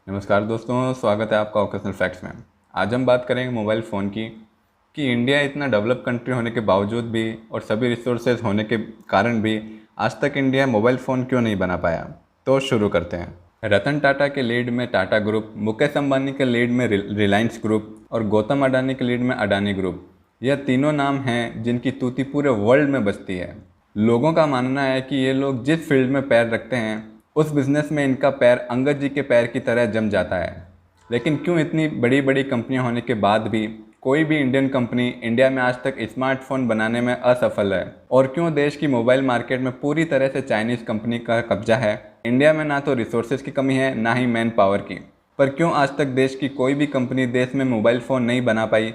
नमस्कार दोस्तों, स्वागत है आपका ओकेशनल फैक्ट्स में। आज हम बात करेंगे मोबाइल फ़ोन की कि इंडिया इतना डेवलप कंट्री होने के बावजूद भी और सभी रिसोर्सेज होने के कारण भी आज तक इंडिया मोबाइल फ़ोन क्यों नहीं बना पाया। तो शुरू करते हैं। रतन टाटा के लीड में टाटा ग्रुप, मुकेश अंबानी के लीड में रिलायंस ग्रुप और गौतम अडानी के लीड में अडानी ग्रुप, यह तीनों नाम हैं जिनकी तूती पूरे वर्ल्ड में बजती है। लोगों का मानना है कि ये लोग जिस फील्ड में पैर रखते हैं उस बिज़नेस में इनका पैर अंगद जी के पैर की तरह जम जाता है। लेकिन क्यों इतनी बड़ी बड़ी कंपनियां होने के बाद भी कोई भी इंडियन कंपनी इंडिया में आज तक स्मार्टफोन बनाने में असफल है? और क्यों देश की मोबाइल मार्केट में पूरी तरह से चाइनीज़ कंपनी का कब्जा है? इंडिया में ना तो रिसोर्सेज की कमी है, ना ही मैन पावर की, पर क्यों आज तक देश की कोई भी कंपनी देश में मोबाइल फ़ोन नहीं बना पाई?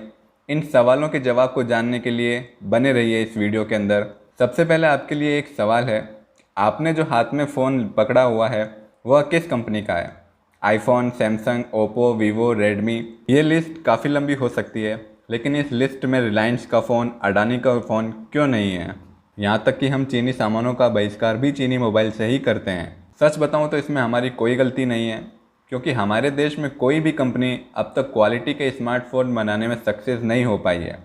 इन सवालों के जवाब को जानने के लिए बने रहिए इस वीडियो के अंदर। सबसे पहले आपके लिए एक सवाल है, आपने जो हाथ में फ़ोन पकड़ा हुआ है वह किस कंपनी का है? IPhone, Samsung, Oppo, Vivo, Redmi. ये लिस्ट काफ़ी लंबी हो सकती है, लेकिन इस लिस्ट में रिलायंस का फ़ोन, अडानी का फ़ोन क्यों नहीं है? यहाँ तक कि हम चीनी सामानों का बहिष्कार भी चीनी मोबाइल से ही करते हैं। सच बताऊँ तो इसमें हमारी कोई गलती नहीं है, क्योंकि हमारे देश में कोई भी कंपनी अब तक क्वालिटी के स्मार्टफोन बनाने में सक्सेस नहीं हो पाई है।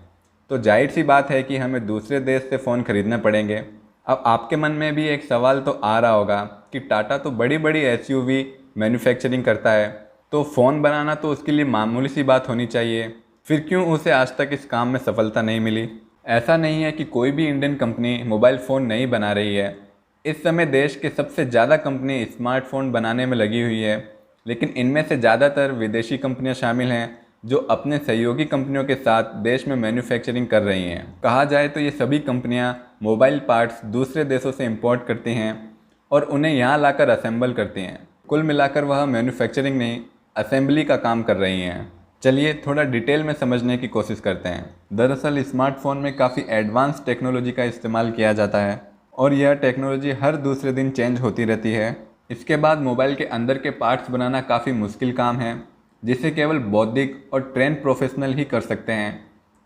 तो जाहिर सी बात है कि हमें दूसरे देश से फ़ोन खरीदने पड़ेंगे। अब आपके मन में भी एक सवाल तो आ रहा होगा कि टाटा तो बड़ी बड़ी एसयूवी मैन्युफैक्चरिंग करता है, तो फ़ोन बनाना तो उसके लिए मामूली सी बात होनी चाहिए, फिर क्यों उसे आज तक इस काम में सफलता नहीं मिली? ऐसा नहीं है कि कोई भी इंडियन कंपनी मोबाइल फ़ोन नहीं बना रही है। इस समय देश के सबसे ज़्यादा कंपनी स्मार्टफोन बनाने में लगी हुई है, लेकिन इनमें से ज़्यादातर विदेशी कंपनियां शामिल हैं जो अपने सहयोगी कंपनियों के साथ देश में मैन्युफैक्चरिंग कर रही हैं। कहा जाए तो ये सभी कंपनियां मोबाइल पार्ट्स दूसरे देशों से इंपोर्ट करती हैं और उन्हें यहाँ लाकर असेंबल करती हैं। कुल मिलाकर वह मैन्युफैक्चरिंग नहीं, असेंबली का काम कर रही हैं। चलिए थोड़ा डिटेल में समझने की कोशिश करते हैं। दरअसल स्मार्टफोन में काफ़ी एडवांस टेक्नोलॉजी का इस्तेमाल किया जाता है और यह टेक्नोलॉजी हर दूसरे दिन चेंज होती रहती है। इसके बाद मोबाइल के अंदर के पार्ट्स बनाना काफ़ी मुश्किल काम है, जिसे केवल बौद्धिक और ट्रेन प्रोफेशनल ही कर सकते हैं।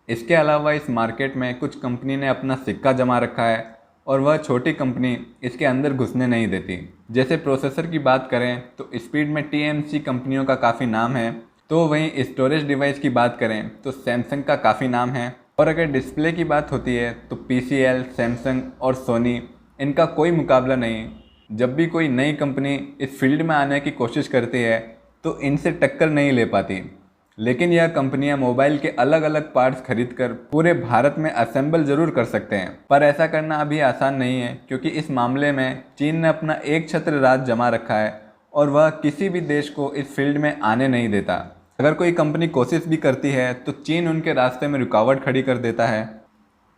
इसके अलावा इस मार्केट में कुछ कंपनी ने अपना सिक्का जमा रखा है और वह छोटी कंपनी इसके अंदर घुसने नहीं देती। जैसे प्रोसेसर की बात करें तो स्पीड में टीएमसी कंपनियों का काफ़ी नाम है, तो वहीं स्टोरेज डिवाइस की बात करें तो सैमसंग का काफ़ी नाम है, और अगर डिस्प्ले की बात होती है तो पीसीएल, सैमसंग और सोनी, इनका कोई मुकाबला नहीं। जब भी कोई नई कंपनी इस फील्ड में आने की कोशिश करती है तो इनसे टक्कर नहीं ले पाती। लेकिन यह कंपनियां मोबाइल के अलग अलग पार्ट्स खरीदकर पूरे भारत में असेंबल जरूर कर सकते हैं, पर ऐसा करना अभी आसान नहीं है, क्योंकि इस मामले में चीन ने अपना एक छत्र राज जमा रखा है और वह किसी भी देश को इस फील्ड में आने नहीं देता। अगर कोई कंपनी कोशिश भी करती है तो चीन उनके रास्ते में रुकावट खड़ी कर देता है।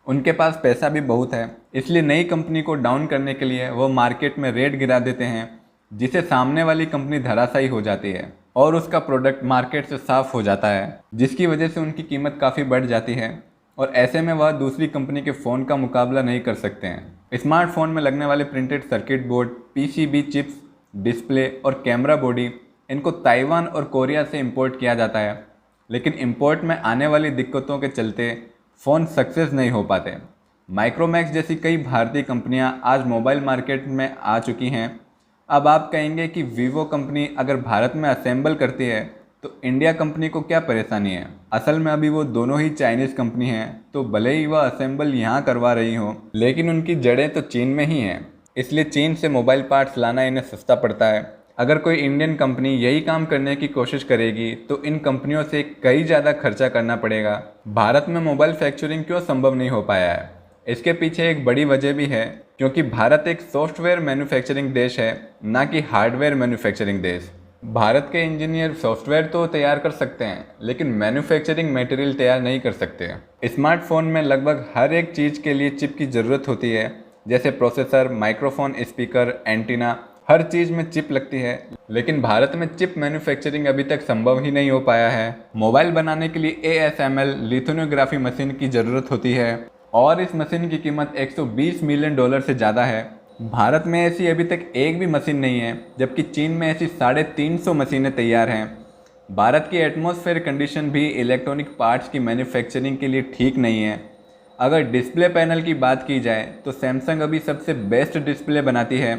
उनके पास पैसा भी बहुत है, इसलिए नई कंपनी को डाउन करने के लिए वो मार्केट में रेट गिरा देते हैं, जिसे सामने वाली कंपनी धराशायी हो जाती है और उसका प्रोडक्ट मार्केट से साफ हो जाता है, जिसकी वजह से उनकी कीमत काफ़ी बढ़ जाती है और ऐसे में वह दूसरी कंपनी के फ़ोन का मुकाबला नहीं कर सकते हैं। स्मार्टफोन में लगने वाले printed circuit board, PCB chips, display और कैमरा बॉडी, इनको ताइवान और कोरिया से इंपोर्ट किया जाता है, लेकिन इंपोर्ट में आने वाली दिक्कतों के चलते फ़ोन सक्सेस नहीं हो पाते। माइक्रोमैक्स जैसी कई भारतीय कंपनियां आज मोबाइल मार्केट में आ चुकी हैं। अब आप कहेंगे कि वीवो कंपनी अगर भारत में असेंबल करती है तो इंडिया कंपनी को क्या परेशानी है? असल में अभी वो दोनों ही चाइनीज़ कंपनी हैं, तो भले ही वह असेंबल यहाँ करवा रही हो, लेकिन उनकी जड़ें तो चीन में ही हैं। इसलिए चीन से मोबाइल पार्ट्स लाना इन्हें सस्ता पड़ता है। अगर कोई इंडियन कंपनी यही काम करने की कोशिश करेगी तो इन कंपनियों से कई ज़्यादा खर्चा करना पड़ेगा। भारत में मोबाइल फैक्चरिंग क्यों संभव नहीं हो पाया है? इसके पीछे एक बड़ी वजह भी है, क्योंकि भारत एक सॉफ्टवेयर मैन्युफैक्चरिंग देश है, ना कि हार्डवेयर मैन्युफैक्चरिंग देश। भारत के इंजीनियर सॉफ्टवेयर तो तैयार कर सकते हैं, लेकिन मैन्युफैक्चरिंग मटेरियल तैयार नहीं कर सकते। स्मार्टफोन में लगभग हर एक चीज़ के लिए चिप की ज़रूरत होती है, जैसे प्रोसेसर, माइक्रोफोन, स्पीकर, एंटीना, हर चीज़ में चिप लगती है। लेकिन भारत में चिप मैन्युफैक्चरिंग अभी तक संभव ही नहीं हो पाया है। मोबाइल बनाने के लिए ASML लिथोग्राफी मशीन की ज़रूरत होती है और इस मशीन की कीमत $120 मिलियन से ज़्यादा है। भारत में ऐसी अभी तक एक भी मशीन नहीं है, जबकि चीन में ऐसी 350 मशीनें तैयार हैं। भारत की एटमॉस्फेयर कंडीशन भी इलेक्ट्रॉनिक पार्ट्स की मैन्युफैक्चरिंग के लिए ठीक नहीं है। अगर डिस्प्ले पैनल की बात की जाए तो सैमसंग अभी सबसे बेस्ट डिस्प्ले बनाती है,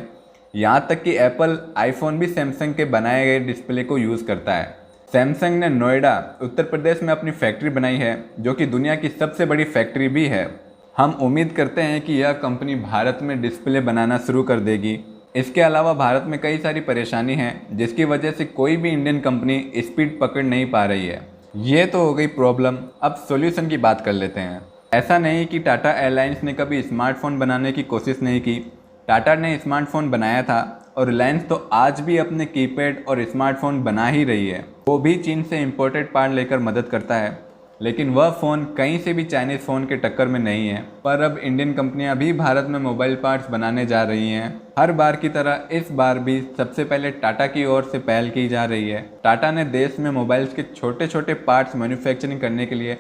यहाँ तक कि एप्पल आईफोन भी सैमसंग के बनाए गए डिस्प्ले को यूज़ करता है। सैमसंग ने नोएडा उत्तर प्रदेश में अपनी फैक्ट्री बनाई है, जो कि दुनिया की सबसे बड़ी फैक्ट्री भी है। हम उम्मीद करते हैं कि यह कंपनी भारत में डिस्प्ले बनाना शुरू कर देगी। इसके अलावा भारत में कई सारी परेशानी हैं, जिसकी वजह से कोई भी इंडियन कंपनी स्पीड पकड़ नहीं पा रही है। ये तो हो गई प्रॉब्लम। अब सॉल्यूशन की बात कर लेते हैं। ऐसा नहीं कि टाटा एयरलाइंस ने कभी स्मार्टफोन बनाने की कोशिश नहीं की। टाटा ने स्मार्टफोन बनाया था और रिलायंस तो आज भी अपने कीपैड और स्मार्टफोन बना ही रही है। वो भी चीन से इंपोर्टेड पार्ट लेकर मदद करता है, लेकिन वह फ़ोन कहीं से भी चाइनीज़ फ़ोन के टक्कर में नहीं है। पर अब इंडियन कंपनियां भी भारत में मोबाइल पार्ट्स बनाने जा रही हैं। हर बार की तरह इस बार भी सबसे पहले टाटा की ओर से पहल की जा रही है। टाटा ने देश में मोबाइल्स के छोटे छोटे पार्ट्स मैन्युफैक्चरिंग करने के लिए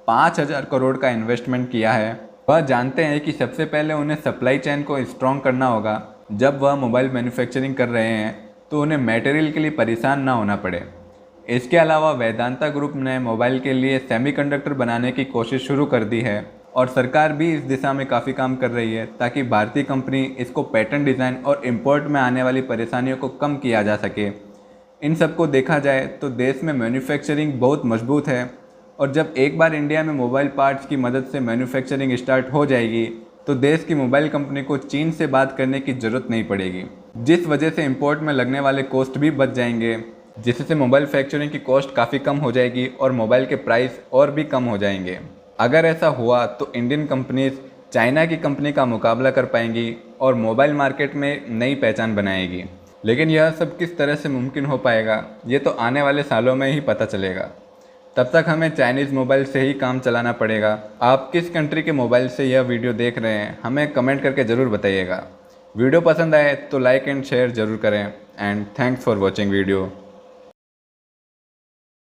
5,000 करोड़ का इन्वेस्टमेंट किया है। वह जानते हैं कि सबसे पहले उन्हें सप्लाई चेन को स्ट्रॉन्ग करना होगा। जब वह मोबाइल मैन्युफैक्चरिंग कर रहे हैं तो उन्हें मटेरियल के लिए परेशान ना होना पड़े। इसके अलावा वेदांता ग्रुप ने मोबाइल के लिए सेमीकंडक्टर बनाने की कोशिश शुरू कर दी है और सरकार भी इस दिशा में काफ़ी काम कर रही है, ताकि भारतीय कंपनी इसको पैटर्न डिज़ाइन और इंपोर्ट में आने वाली परेशानियों को कम किया जा सके। इन सबको देखा जाए तो देश में मैन्युफैक्चरिंग बहुत मजबूत है, और जब एक बार इंडिया में मोबाइल पार्ट्स की मदद से मैन्युफैक्चरिंग स्टार्ट हो जाएगी तो देश की मोबाइल कंपनी को चीन से बात करने की ज़रूरत नहीं पड़ेगी, जिस वजह से इंपोर्ट में लगने वाले कॉस्ट भी बच जाएंगे, जिससे मोबाइल फैक्चरिंग की कॉस्ट काफ़ी कम हो जाएगी और मोबाइल के प्राइस और भी कम हो जाएंगे। अगर ऐसा हुआ तो इंडियन कंपनीज चाइना की कंपनी का मुकाबला कर पाएंगी और मोबाइल मार्केट में नई पहचान बनाएगी। लेकिन यह सब किस तरह से मुमकिन हो पाएगा, ये तो आने वाले सालों में ही पता चलेगा। तब तक हमें चाइनीज़ मोबाइल से ही काम चलाना पड़ेगा। आप किस कंट्री के मोबाइल से यह वीडियो देख रहे हैं, हमें कमेंट करके ज़रूर बताइएगा। वीडियो पसंद आए तो लाइक एंड शेयर ज़रूर करें। And thanks for watching video.